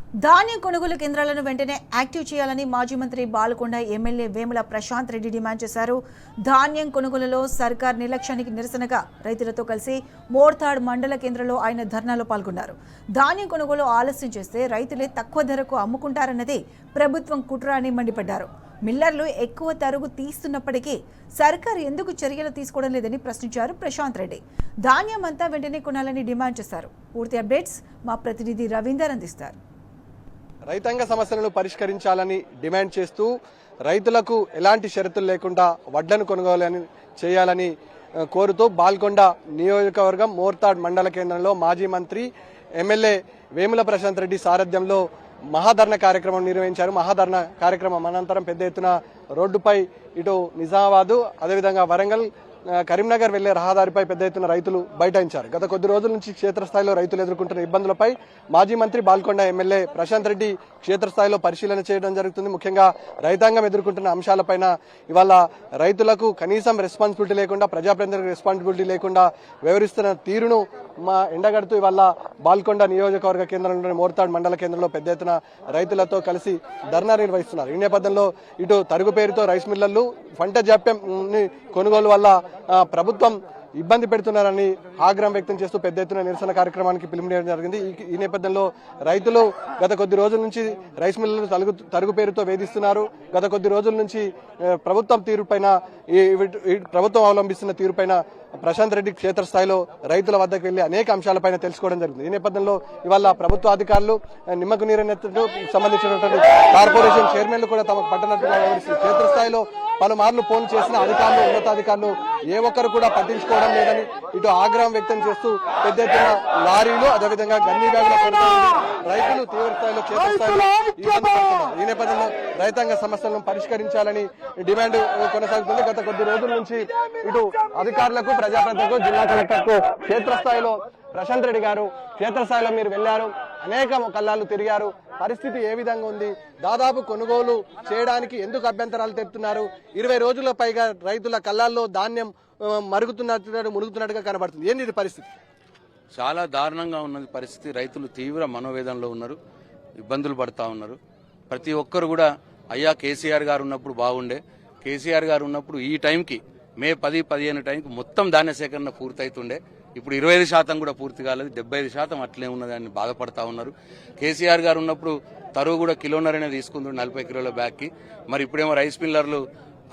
ధాన్యం కొనుగోలు కేంద్రాలను వెంటనే యాక్టివ్ చేయాలని మాజీ మంత్రి బాలకొండ ఎమ్మెల్యే వేముల ప్రశాంత్ రెడ్డి డిమాండ్ చేశారు. ధాన్యం కొనుగోలులో సర్కార్ నిర్లక్ష్యానికి నిరసనగా రైతులతో కలిసి మోర్తాడ్ మండల కేంద్రంలో ఆయన ధర్నాలో పాల్గొన్నారు. ధాన్యం కొనుగోలు ఆలస్యం చేస్తే రైతులే తక్కువ ధరకు అమ్ముకుంటారన్నది ప్రభుత్వం కుట్ర అని మండిపడ్డారు. మిల్లర్లు ఎక్కువ తరుగు తీస్తున్నప్పటికీ సర్కార్ ఎందుకు చర్యలు తీసుకోవడం లేదని ప్రశ్నించారు ప్రశాంత్ రెడ్డి. ధాన్యం అంతా వెంటనే కొనాలని డిమాండ్ చేశారు. పూర్తి అప్డేట్స్ మా ప్రతినిధి రవీందర్ అందిస్తారు. రైతాంగ సమస్యలను పరిష్కరించాలని డిమాండ్ చేస్తూ రైతులకు ఎలాంటి షరతులు లేకుండా వడ్లను కొనుగోలు చేయాలని కోరుతూ బాల్కొండ నియోజకవర్గం మోర్తాడ్ మండల కేంద్రంలో మాజీ మంత్రి ఎమ్మెల్యే వేముల ప్రశాంత్ రెడ్డి సారథ్యంలో మహాధర్ణ కార్యక్రమం నిర్వహించారు. మహాధర్ణ కార్యక్రమం అనంతరం పెద్ద ఎత్తున రోడ్డుపై ఇటు నిజామాబాద్ అదేవిధంగా వరంగల్ కరీంనగర్ వెళ్లే రహదారిపై పెద్ద ఎత్తున రైతులు బైఠాయించారు. గత కొద్ది రోజుల నుంచి క్షేత్రస్థాయిలో రైతులు ఎదుర్కొంటున్న ఇబ్బందులపై మాజీ మంత్రి బాల్కొండ ఎమ్మెల్యే ప్రశాంత్ రెడ్డి క్షేత్రస్థాయిలో పరిశీలన చేయడం జరుగుతుంది. ముఖ్యంగా రైతాంగం ఎదుర్కొంటున్న అంశాలపైన ఇవాళ రైతులకు కనీసం రెస్పాన్సిబిలిటీ లేకుండా ప్రజాప్రతినిధులకు రెస్పాన్సిబిలిటీ లేకుండా వ్యవహరిస్తున్న తీరును ఎండగడుతూ ఇవాళ బాల్కొండ నియోజకవర్గ కేంద్రంలోని మోర్తాడ్ మండల కేంద్రంలో పెద్ద ఎత్తున రైతులతో కలిసి ధర్నా నిర్వహిస్తున్నారు. ఈ నేపథ్యంలో ఇటు తరుగు పేరుతో రైస్ మిల్లర్లు పంట జాప్యం కొనుగోలు వల్ల ప్రభుత్వం ఇబ్బంది పెడుతున్నారని ఆగ్రహం వ్యక్తం చేస్తూ పెద్ద ఎత్తున నిరసన కార్యక్రమానికి పిలుపునివ్వడం జరిగింది. ఈ నేపథ్యంలో రైతులు గత కొద్ది రోజుల నుంచి రైస్ మిల్లులు తరుగు పేరుతో వేధిస్తున్నారు. గత కొద్ది రోజుల నుంచి ప్రభుత్వం తీరుపైన ప్రభుత్వం అవలంబిస్తున్న తీరుపైన ప్రశాంత్ రెడ్డి క్షేత్రస్థాయిలో రైతుల వద్దకు వెళ్లి అనేక అంశాలపైన తెలుసుకోవడం జరిగింది. ఈ నేపథ్యంలో ఇవాళ ప్రభుత్వ అధికారులు నిమ్మకు నీరెత్తుకు సంబంధించినటువంటి కార్పొరేషన్ చైర్మన్లు కూడా తమకు పట్టనట్టుగా వ్యవహరిస్తున్నారు. క్షేత్రస్థాయిలో పలుమార్లు ఫోన్ చేసిన అధికారులు ఉన్నతాధికారులు ఏ ఒక్కరు కూడా పట్టించుకోవడం లేదని ఇటు ఆగ్రహం వ్యక్తం చేస్తూ పెద్ద ఎత్తున లారీలు అదేవిధంగా గన్ని బ్యాగుల రైతులు తీవ్ర స్థాయిలో క్షేత్రస్థాయిలో ఈ నేపథ్యంలో రైతాంగ సమస్యలను పరిష్కరించాలని డిమాండ్ కొనసాగుతుంది. గత కొద్ది రోజుల నుంచి ఇటు అధికారులకు ప్రజాప్రతినిధులకు జిల్లా కలెక్టర్కు క్షేత్రస్థాయిలో ప్రశాంత్ రెడ్డి గారు క్షేత్రస్థాయిలో మీరు వెళ్లారు, అనేక కళ్ళాలు తిరిగారు. పరిస్థితి ఏ విధంగా ఉంది, దాదాపు కొనుగోలు చేయడానికి ఎందుకు అభ్యంతరాలు తెస్తున్నారు? 20 రోజుల పైగా రైతుల కళ్ళాల్లో ధాన్యం మురుగుతున్నట్టుగా కనబడుతుంది. ఏంది ఇది పరిస్థితి? చాలా దారుణంగా ఉన్నది పరిస్థితి. రైతులు తీవ్ర మనోవేదనలో ఉన్నారు, ఇబ్బందులు పడతా ఉన్నారు. ప్రతి ఒక్కరు కూడా అయ్యా కేసీఆర్ గారు ఉన్నప్పుడు బాగుండే, కేసీఆర్ గారు ఉన్నప్పుడు ఈ టైంకి మే 10-15 టైంకి మొత్తం ధాన్య సేకరణ పూర్తయితుండే. ఇప్పుడు 25% కూడా పూర్తి కాలేదు, 75% అట్లే ఉన్నదని బాధపడతా ఉన్నారు. కేసీఆర్ గారు ఉన్నప్పుడు తరువు కూడా కిలోన్నరనే తీసుకుంటారు 40 కిలోల బ్యాగ్కి. మరి ఇప్పుడేమో రైస్ మిల్లర్లు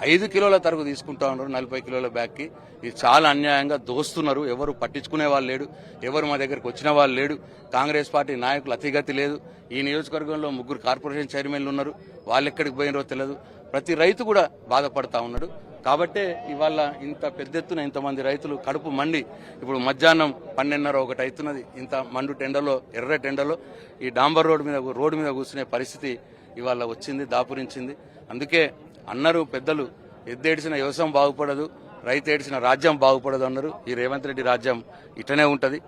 5 కిలోల తరుగు తీసుకుంటా ఉన్నారు 40 కిలోల బ్యాగ్కి. ఇది చాలా అన్యాయంగా దోస్తున్నారు. ఎవరు పట్టించుకునే వాళ్ళు లేడు, ఎవరు మా దగ్గరకు వచ్చిన వాళ్ళు లేడు. కాంగ్రెస్ పార్టీ నాయకులు అతిగతి లేదు. ఈ నియోజకవర్గంలో 3 కార్పొరేషన్ చైర్మన్లు ఉన్నారు, వాళ్ళు ఎక్కడికి పోయినరో తెలియదు. ప్రతి రైతు కూడా బాధపడతా ఉన్నాడు. కాబట్టే ఇవాళ ఇంత పెద్ద ఎత్తున ఇంతమంది రైతులు కడుపు మండి ఇప్పుడు మధ్యాహ్నం 12:30 అవుతున్నది. ఇంత మండు టెండలో, ఎర్ర టెండలో ఈ డాంబర్ రోడ్డు మీద కూర్చునే పరిస్థితి ఇవాళ వచ్చింది, దాపురించింది. అందుకే అన్నారు పెద్దలు, ఎద్దేడిసిన వ్యవసాయం బాగుపడదు, రైతు ఏడిసిన రాజ్యం బాగుపడదు అన్నారు. ఈ రేవంత్ రెడ్డి రాజ్యం ఇటనే ఉంటది.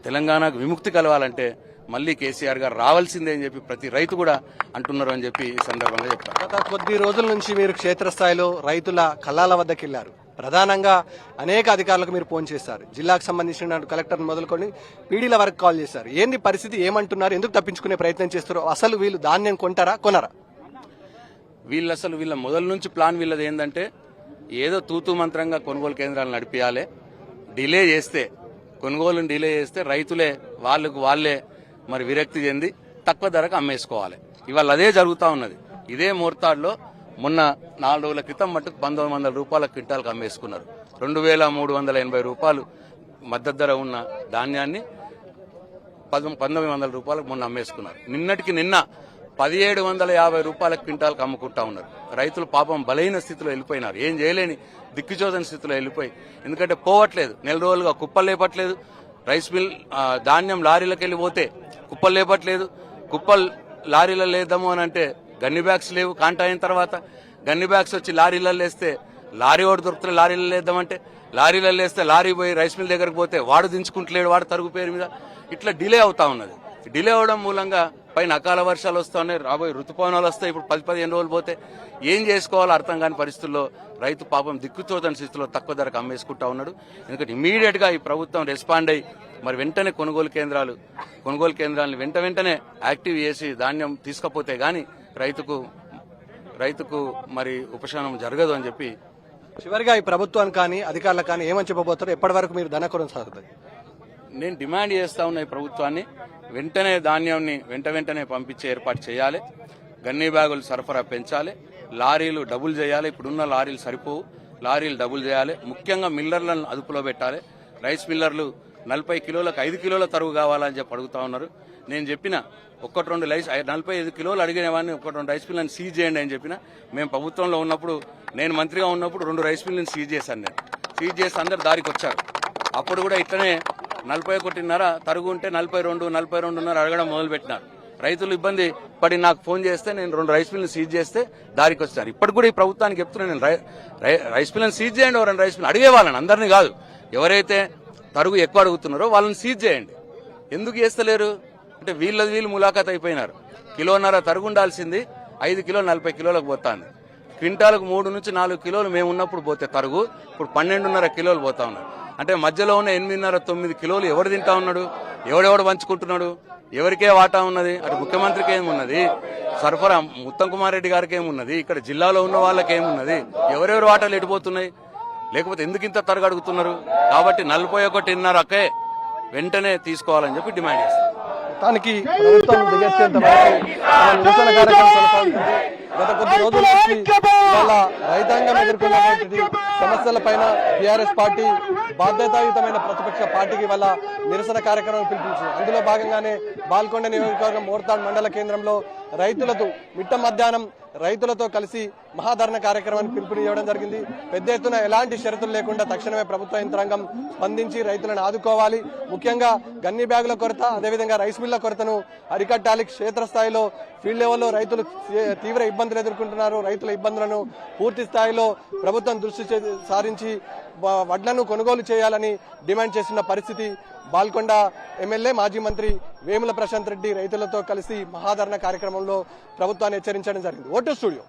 తెలంగాణకు విముక్తి కలవాలంటే మళ్లీ కేసీఆర్ గారు రావాల్సిందే అని చెప్పి ప్రతి రైతు కూడా అంటున్నారు అని చెప్పి ఈ సందర్భంగా చెప్తారు. గత కొద్ది రోజుల నుంచి మీరు క్షేత్రస్థాయిలో రైతుల కళ్ళాల వద్దకు వెళ్లారు. ప్రధానంగా అనేక అధికారులకు మీరు ఫోన్ చేశారు. జిల్లాకు సంబంధించిన కలెక్టర్ మొదలుకొని పీడీల వరకు కాల్ చేశారు. ఏంది పరిస్థితి, ఏమంటున్నారు, ఎందుకు తప్పించుకునే ప్రయత్నం చేస్తారు? అసలు వీళ్ళు ధాన్యం కొంటారా కొనరా? వీళ్ళ మొదల నుంచి ప్లాన్ వీళ్ళది ఏంటంటే ఏదో తూతూ మంత్రంగా కొనుగోలు కేంద్రాలు నడిపియాలి, డిలే చేస్తే కొనుగోలును డిలే చేస్తే రైతులే వాళ్ళే మరి విరక్తి చెంది తక్కువ ధరకు అమ్మేసుకోవాలి. ఇవాళ అదే జరుగుతూ ఉన్నది. ఇదే మోర్తాడ్లో మొన్న 4 రోజుల క్రితం మట్టుకు 1900 రూపాయల క్వింటాల్కి అమ్మేసుకున్నారు. 2380 రూపాయలు మద్దతు ధర ఉన్న ధాన్యాన్ని 1900 రూపాయలకు మొన్న అమ్మేసుకున్నారు. నిన్నటికి నిన్న 1750 రూపాయల క్వింటాల్కి అమ్ముకుంటా ఉన్నారు. రైతులు పాపం బలహీన స్థితిలో వెళ్ళిపోయినారు, ఏం చేయలేని దిక్కుచోదని స్థితిలో వెళ్ళిపోయి. ఎందుకంటే పోవట్లేదు, నెల రోజులుగా కుప్పలు లేపట్లేదు. రైస్ మిల్ ధాన్యం లారీలకు వెళ్ళిపోతే కుప్పలు లేపట్లేదు. కుప్పలు లారీలో లేద్దాము అని అంటే గన్ని బ్యాగ్స్ లేవు. కాంటా అయిన తర్వాత గన్ని బ్యాగ్స్ వచ్చి లారీలలో వేస్తే లారీ వాడు దొరుకుతుంది, లారీలలో వేద్దామంటే లారీలలో వేస్తే లారీ పోయి రైస్ మిల్ దగ్గరకు పోతే వాడు దించుకుంటలేడు, వాడు తరుగు పేరు మీద. ఇట్లా డిలే అవుతా ఉన్నది. డిలే అవడం మూలంగా పైన అకాల వర్షాలు వస్తున్నాయి, రాబోయే ఋతుపవనాలు వస్తాయి. ఇప్పుడు 10-15 రోజులు పోతే ఏం చేసుకోవాలో అర్థం కాని పరిస్థితుల్లో రైతు పాపం దిక్కుతోదని స్థితిలో తక్కువ ధరకు అమ్మేసుకుంటా ఉన్నాడు. ఎందుకంటే ఇమీడియట్ గా ఈ ప్రభుత్వం రెస్పాండ్ అయ్యి మరి వెంటనే కొనుగోలు కేంద్రాలను వెంటనే యాక్టివ్ చేసి ధాన్యం తీసుకపోతే గాని రైతుకు మరి ఉపశమనం జరగదు అని చెప్పి చివరిగా ఈ ప్రభుత్వానికి కానీ అధికారులకు కానీ ఏమని చెప్పబోతారు? ఎప్పటి వరకు మీరు ధన కొనసాగుతుంది? నేను డిమాండ్ చేస్తా ఉన్న ఈ ప్రభుత్వాన్ని వెంటనే ధాన్యాన్ని వెంటనే పంపించే ఏర్పాటు చేయాలి. గన్నీ బ్యాగులు సరఫరా పెంచాలి. లారీలు డబుల్ చేయాలి. ఇప్పుడున్న లారీలు సరిపోవు, లారీలు డబుల్ చేయాలి. ముఖ్యంగా మిల్లర్లను అదుపులో పెట్టాలి. రైస్ మిల్లర్లు 40 కిలోలకు 5 కిలోల తరుగు కావాలని చెప్పి అడుగుతా ఉన్నారు. నేను చెప్పిన 45 కిలోలు అడిగిన వాడిని 1-2 రైస్ మిల్లను సీజ్ చేయండి అని చెప్పిన. మేము ప్రభుత్వంలో ఉన్నప్పుడు, నేను మంత్రిగా ఉన్నప్పుడు 2 రైస్ మిల్లను సీజ్ చేశాను. నేను సీజ్ చేసి అందరు దారికి వచ్చారు. అప్పుడు కూడా ఇట్లనే 41.5 తరుగు ఉంటే 42.5 అడగడం మొదలుపెట్టినారు. రైతులు ఇబ్బంది పడి నాకు ఫోన్ చేస్తే నేను 2 రైస్ మిల్లను సీజ్ చేస్తే దారికి వచ్చారు. ఇప్పటికి కూడా ఈ ప్రభుత్వానికి చెప్తున్నాను, నేను రైస్ మిల్లను సీజ్ చేయండి, 2 రైస్ మిల్లు అడిగే వాళ్ళని, అందరినీ కాదు, ఎవరైతే తరుగు ఎక్కువ అడుగుతున్నారో వాళ్ళని సీజ్ చేయండి. ఎందుకు చేస్తలేరు అంటే వీళ్ళు ములాఖాత్ అయిపోయినారు. 1.5 తరుగు ఉండాల్సింది 5 కిలోలు 40 కిలోలకు పోతాంది. క్వింటాలకు 3 నుంచి 4 కిలోలు మేము ఉన్నప్పుడు పోతే తరుగు ఇప్పుడు 12.5 కిలోలు పోతా ఉన్నారు. అంటే మధ్యలో ఉన్న 8.5-9 కిలోలు ఎవరు తింటా ఉన్నాడు? ఎవడెవడు పంచుకుంటున్నాడు? ఎవరికే వాటా ఉన్నది? అటు ముఖ్యమంత్రికి ఏమున్నది? సరఫరా ఉత్తమ్ కుమార్ రెడ్డి గారికి ఏమున్నది? ఇక్కడ జిల్లాలో ఉన్న వాళ్ళకి ఏమున్నది? ఎవరెవరు వాటాలు ఎడిపోతున్నాయి? లేకపోతే ఎందుకు ఇంత తరుగు అడుగుతున్నారు? కాబట్టి 41.5 వెంటనే తీసుకోవాలని చెప్పి డిమాండ్ చేస్తారు. మొత్తానికి ప్రభుత్వం దిగొచ్చేంత వరకు నిరసన కార్యక్రమం కొనసాగుతుంది. గత కొద్ది రోజుల నుంచి వాళ్ళ రైతాంగం ఎదుర్కొన్నటువంటి సమస్యలపైన టీఆర్ఎస్ పార్టీ బాధ్యతాయుతమైన ప్రతిపక్ష పార్టీకి వాళ్ళ నిరసన కార్యక్రమం పిలిపించింది. అందులో భాగంగానే బాల్కొండ నియోజకవర్గం మోర్తాడ్ మండల కేంద్రంలో రైతులతో మిట్ట మధ్యాహ్నం రైతులతో కలిసి మహాధరణ కార్యక్రమాన్ని పిలుపునివ్వడం జరిగింది. పెద్ద ఎత్తున ఎలాంటి షరతులు లేకుండా తక్షణమే ప్రభుత్వ యంత్రాంగం స్పందించి రైతులను ఆదుకోవాలి. ముఖ్యంగా గన్ని బ్యాగుల కొరత, అదేవిధంగా రైస్ మిల్ల కొరతను అరికట్టాలి. క్షేత్రస్థాయిలో ఫీల్డ్ లెవెల్లో రైతులు తీవ్ర ఇబ్బందులు ఎదుర్కొంటున్నారు. రైతుల ఇబ్బందులను పూర్తి స్థాయిలో ప్రభుత్వం దృష్టి సారించి వడ్లను కొనుగోలు చేయాలని డిమాండ్ చేస్తున్న పరిస్థితి. బాల్కొండ ఎమ్మెల్యే మాజీ మంత్రి వేముల ప్రశాంత్ రెడ్డి రైతులతో కలిసి మహాధరణ కార్యక్రమంలో ప్రభుత్వాన్ని హెచ్చరించడం జరిగింది. Vote studio.